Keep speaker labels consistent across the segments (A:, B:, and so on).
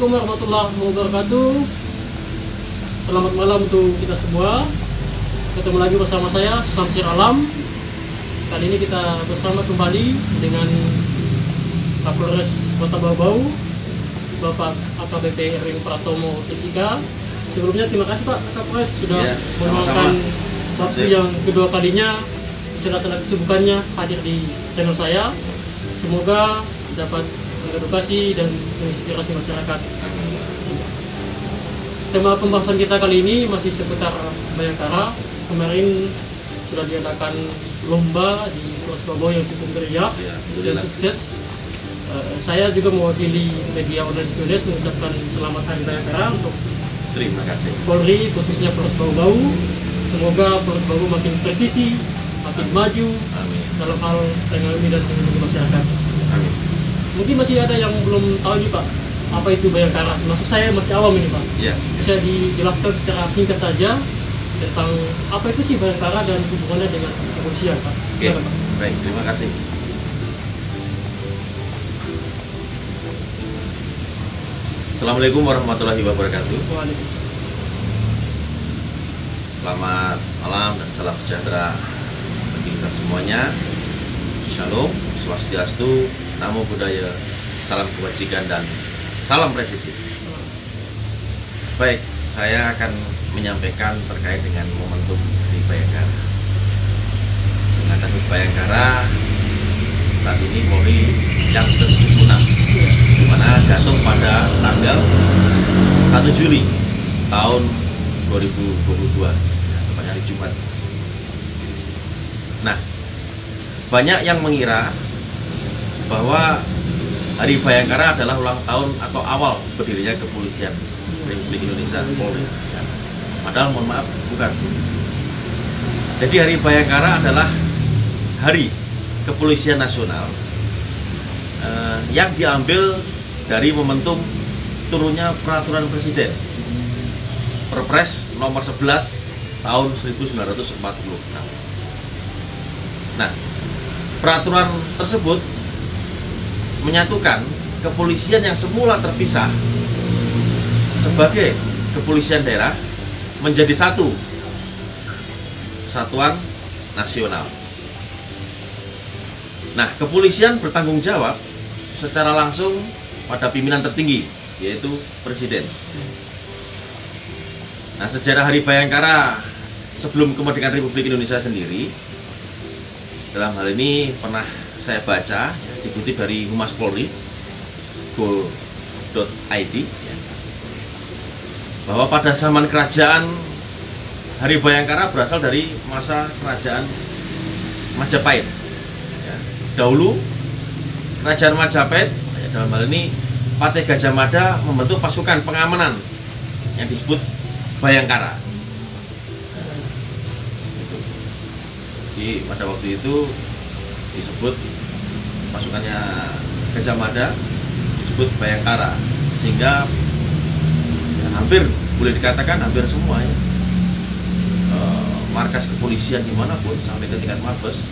A: Assalamualaikum warahmatullahi wabarakatuh. Selamat malam untuk kita semua. Ketemu lagi bersama saya, Samsir Alam. Kali ini kita bersama kembali dengan Kapolres Kota Bau-Bau, Bapak AKBP Ring Pratomo SIK. Sebelumnya terima kasih Pak Kapolres sudah meluangkan waktu yang kedua kalinya di sela-sela kesibukannya hadir di channel saya. Semoga dapat mengedukasi dan menginspirasi masyarakat. Tema pembahasan kita kali ini masih seputar Bayangkara. Kemarin sudah diadakan lomba di Polres Bau-Bau yang cukup meriah dan sukses. Saya juga mewakili media online Studios mengucapkan selamat Hari Bayangkara untuk
B: terima kasih
A: Polri, khususnya Polres Bau-Bau. Semoga Polres Bau-Bau makin presisi, makin maju dalam hal teknologi dan teknologi masyarakat.
B: Amin.
A: Mungkin masih ada yang belum tahu nih Pak, apa itu Bayangkara? Maksud saya masih awam ini Pak.
B: Ya.
A: Bisa dijelaskan secara singkat saja tentang apa itu sih Bayangkara dan hubungannya dengan kepolisian Pak?
B: Oke. Pak. Baik, terima kasih. Assalamualaikum warahmatullahi wabarakatuh.
A: Waalaikumsalam.
B: Selamat malam dan salam sejahtera bagi kita semuanya. Shalom, swastiastu, namo buddhaya, salam kebajikan dan salam presisi. Baik, saya akan menyampaikan terkait dengan momentum di Bayangkara. Dengan Hut Bayangkara saat ini Polri yang ke-76, di mana jatuh pada tanggal 1 Juli tahun 2022, tepatnya hari Jumat. Nah, banyak yang mengira bahwa Hari Bayangkara adalah ulang tahun atau awal berdirinya kepolisian Republik Indonesia, Polri. Padahal mohon maaf, bukan. Jadi Hari Bayangkara adalah hari kepolisian nasional yang diambil dari momentum turunnya peraturan presiden Perpres nomor 11 tahun 1946. Nah, peraturan tersebut menyatukan kepolisian yang semula terpisah sebagai kepolisian daerah menjadi satu kesatuan nasional. Nah, kepolisian bertanggung jawab secara langsung pada pimpinan tertinggi, yaitu Presiden. Nah, sejarah Hari Bayangkara sebelum kemerdekaan Republik Indonesia sendiri, dalam hal ini pernah saya baca, dikutip dari Humas Polri, go.id, bahwa pada zaman kerajaan Hari Bayangkara berasal dari masa kerajaan Majapahit. Dahulu kerajaan Majapahit, dalam hal ini Patih Gajah Mada, membentuk pasukan pengamanan yang disebut Bayangkara. Jadi pada waktu itu disebut pasukannya Gajah Mada disebut Bayangkara, sehingga ya, hampir boleh dikatakan hampir semua ya, markas kepolisian dimanapun sampai ke tingkat Mabes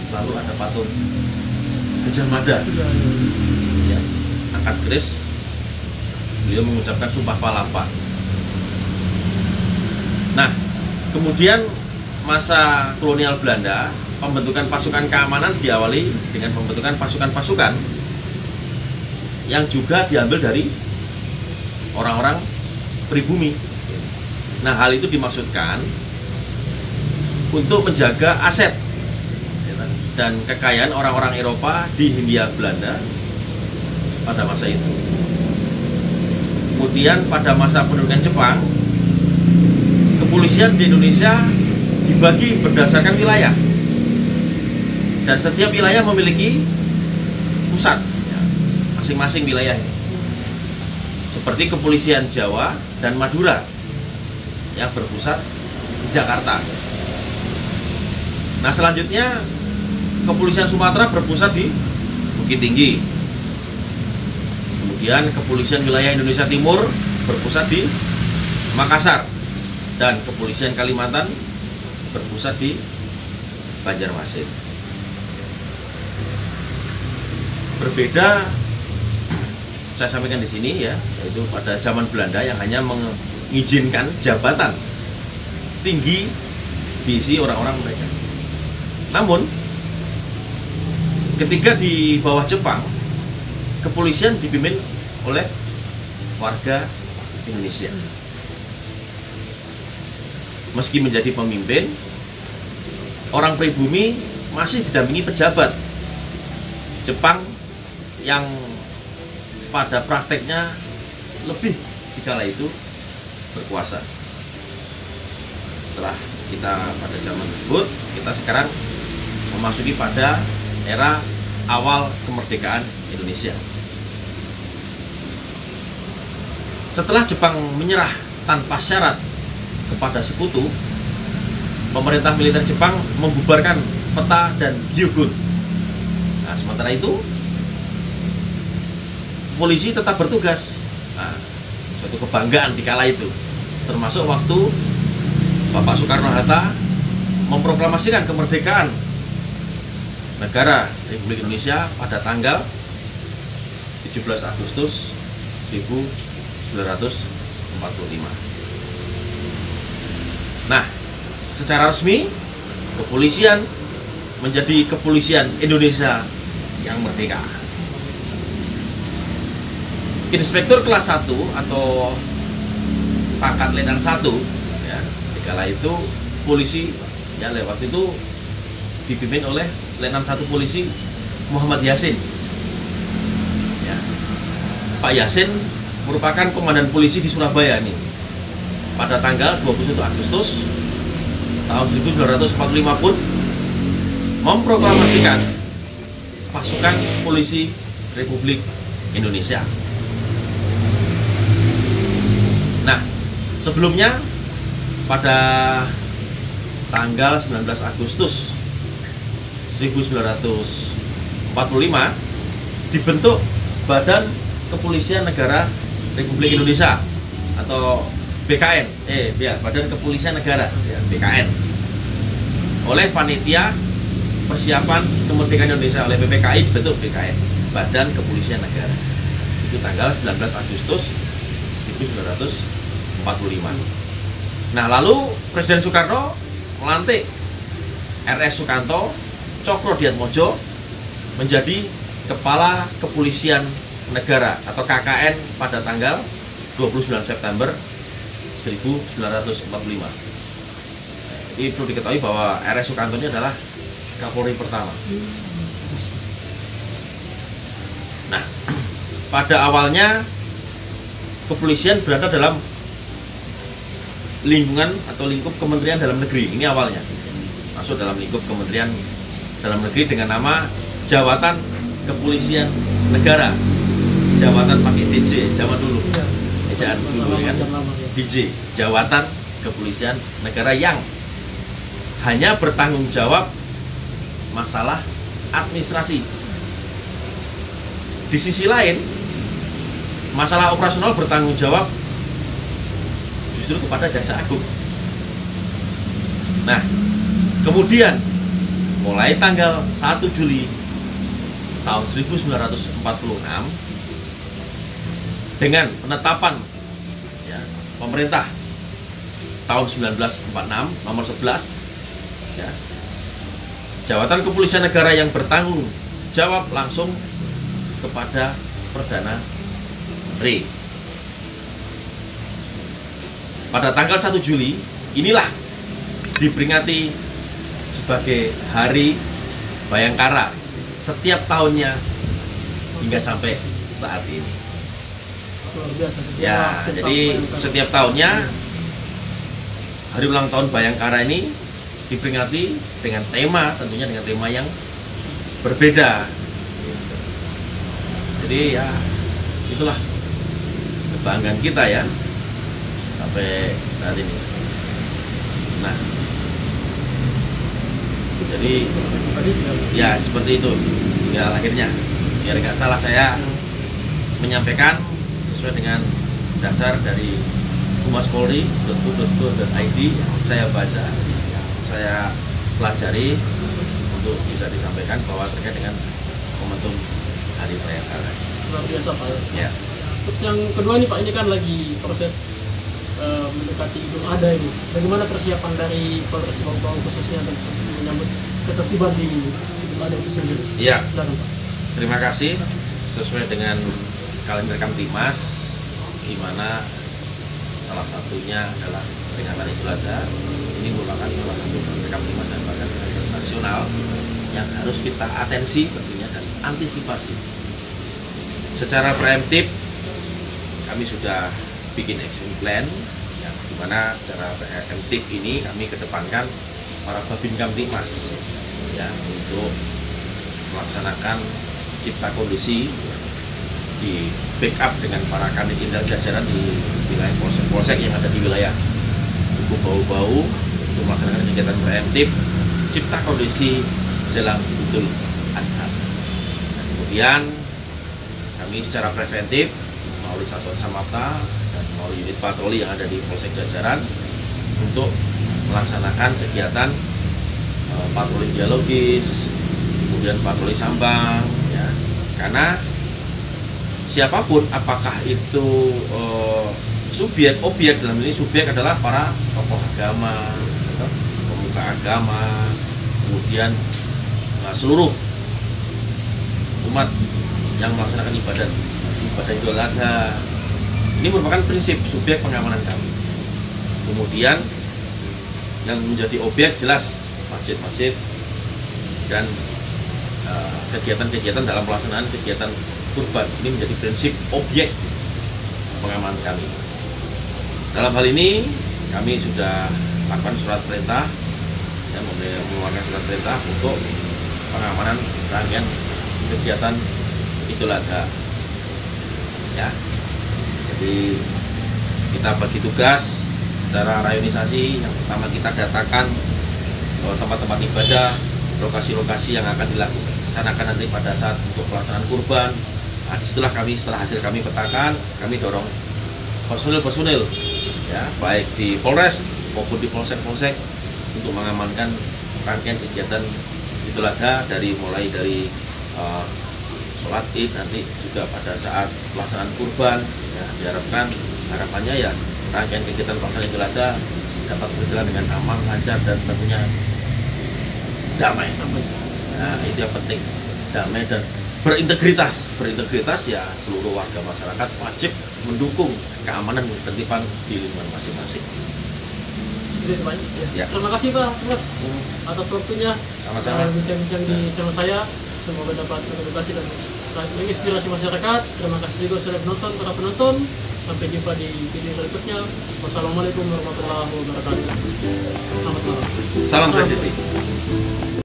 B: selalu ada patung Gajah Mada. Ya, angkat keris, beliau mengucapkan Sumpah Palapa. Nah, kemudian masa kolonial Belanda, pembentukan pasukan keamanan diawali dengan pembentukan pasukan-pasukan yang juga diambil dari orang-orang pribumi. Nah, hal itu dimaksudkan untuk menjaga aset dan kekayaan orang-orang Eropa di Hindia Belanda pada masa itu. Kemudian pada masa pendudukan Jepang, kepolisian di Indonesia dibagi berdasarkan wilayah, dan setiap wilayah memiliki pusat masing-masing wilayah ini. Seperti kepolisian Jawa dan Madura yang berpusat di Jakarta. Nah, selanjutnya kepolisian Sumatera berpusat di Bukit Tinggi. Kemudian kepolisian wilayah Indonesia Timur berpusat di Makassar, dan kepolisian Kalimantan berpusat di Banjarmasin. Berbeda saya sampaikan di sini ya, yaitu pada zaman Belanda yang hanya mengizinkan jabatan tinggi diisi orang-orang mereka. Namun ketika di bawah Jepang, kepolisian dipimpin oleh warga Indonesia. Meski menjadi pemimpin, orang pribumi masih didampingi pejabat Jepang yang pada prakteknya lebih dikala itu berkuasa. Setelah kita pada zaman tersebut, kita sekarang memasuki pada era awal kemerdekaan Indonesia. Setelah Jepang menyerah tanpa syarat kepada sekutu, pemerintah militer Jepang membubarkan peta dan Hyogun. Nah, sementara itu polisi tetap bertugas. Nah, suatu kebanggaan di kala itu, termasuk waktu Bapak Soekarno-Hatta memproklamasikan kemerdekaan negara Republik Indonesia pada tanggal 17 Agustus 1945. Nah, secara resmi kepolisian menjadi kepolisian Indonesia yang merdeka. Inspektur kelas 1 atau pangkat letnan 1 ya, dikala itu polisi ya, lewat itu dipimpin oleh letnan 1 polisi Muhammad Yasin ya. Pak Yasin merupakan komandan polisi di Surabaya nih. Pada tanggal 21 Agustus tahun 1945 pun memproklamasikan pasukan polisi Republik Indonesia. Nah, sebelumnya pada tanggal 19 Agustus 1945 dibentuk Badan Kepolisian Negara Republik Indonesia atau BKN, Badan Kepolisian Negara ya, BKN, oleh Panitia Persiapan Kemerdekaan Indonesia oleh PPKI dibentuk BKN, Badan Kepolisian Negara. Itu tanggal 19 Agustus 1945. Nah, lalu Presiden Soekarno melantik RS Sukanto Cokro-Diatmodjo menjadi Kepala Kepolisian Negara atau KKN pada tanggal 29 September 1945. Jadi perlu diketahui bahwa RS Sukanto ini adalah Kapolri pertama. Nah, pada awalnya kepolisian berada dalam lingkungan atau lingkup Kementerian Dalam Negeri. Ini awalnya masuk dalam lingkup Kementerian Dalam Negeri dengan nama Jawatan Kepolisian Negara. Jawatan pakai DJ zaman dulu. Ejaan dulu kan. DJ, Jawatan Kepolisian Negara, yang hanya bertanggung jawab masalah administrasi. Di sisi lain, masalah operasional bertanggung jawab justru kepada Jaksa Agung. Nah, kemudian mulai tanggal 1 Juli tahun 1946 dengan penetapan ya, pemerintah tahun 1946 nomor 11 ya, Jawatan Kepolisian Negara yang bertanggung jawab langsung kepada Perdana Menteri. Pada tanggal 1 Juli inilah diperingati sebagai Hari Bayangkara setiap tahunnya hingga sampai saat ini. Ya, jadi setiap tahunnya hari ulang tahun Bayangkara ini diperingati dengan tema, tentunya dengan tema yang berbeda. Jadi ya itulah kebanggaan kita ya sampai saat ini. Nah, jadi ya seperti itu ya akhirnya, biar nggak salah saya menyampaikan sesuai dengan dasar dari humaspolri.go.id yang saya baca, yang saya pelajari untuk bisa disampaikan bahwa terkait dengan momentum Hari Bayangkara.
A: luar biasa Pak ya.
B: Ya.
A: Terus yang kedua nih Pak, ini kan lagi proses mendekati Idul Adha ini. Bagaimana persiapan dari Polres Bau khususnya untuk menyambut ketertiban di Idul Adha itu sendiri?
B: Iya.
A: Silakan, Pak.
B: Terima kasih. Sesuai dengan kalender Kamtimas, di mana salah satunya adalah peringatan Idul Adha. Ini merupakan salah satu kalender Kamtimas dan bahkan kalender nasional yang harus kita atensi tentunya dan antisipasi. Secara preemptif, kami sudah bikin action plan, yang dimana secara preemptif ini kami kedepankan para Babin Kamtimas ya untuk melaksanakan cipta kondisi di backup dengan para kanit indra jajaran di wilayah polsek-polsek yang ada di wilayah Dukuh Bau untuk melaksanakan kegiatan preemptif cipta kondisi jelang Idul Adha. Dan kemudian kami secara preventif melalui Satuan Samapta dan melalui unit patroli yang ada di polsek jajaran untuk melaksanakan kegiatan patroli dialogis, kemudian patroli sambang ya. Karena siapapun, apakah itu subjek, objek, dalam ini subjek adalah para tokoh agama, pemuka agama, kemudian seluruh umat yang melaksanakan ibadah Idul Adha. Ini merupakan prinsip subjek pengamanan kami. Kemudian yang menjadi objek jelas masjid-masjid dan kegiatan-kegiatan dalam pelaksanaan kegiatan kurban. Ini menjadi prinsip objek pengamanan kami. Dalam hal ini kami sudah lakukan surat perintah yang mengeluarkan surat perintah untuk pengamanan rangkaian kegiatan Idul Adha ya. Jadi kita bagi tugas secara rayonisasi. Yang pertama kita datakan tempat-tempat ibadah, lokasi-lokasi yang akan dilaksanakan nanti pada saat untuk pelaksanaan kurban. Nah, disitulah kami, setelah hasil kami petakan, kami dorong personil ya, baik di Polres maupun di polsek-polsek untuk mengamankan rangkaian kegiatan Idul Adha mulai dari sholat Id, nanti juga pada saat pelaksanaan kurban ya, harapannya ya rangkaian kegiatan pelaksanaan Idul Adha dapat berjalan dengan aman, lancar dan tentunya damai. Nah, itu yang penting, damai dan berintegritas ya. Seluruh warga masyarakat wajib mendukung keamanan dan ketertiban di lingkungan masing-masing.
A: Ya. Terima kasih Pak Mas atas waktunya.
B: Sama-sama.
A: Bincang-bincang di channel saya. Semoga dapat edukasi dan menginspirasi masyarakat. Terima kasih juga sudah menonton, para penonton. Sampai jumpa di video berikutnya. Wassalamualaikum warahmatullahi wabarakatuh. Selamat malam.
B: Salam presisi.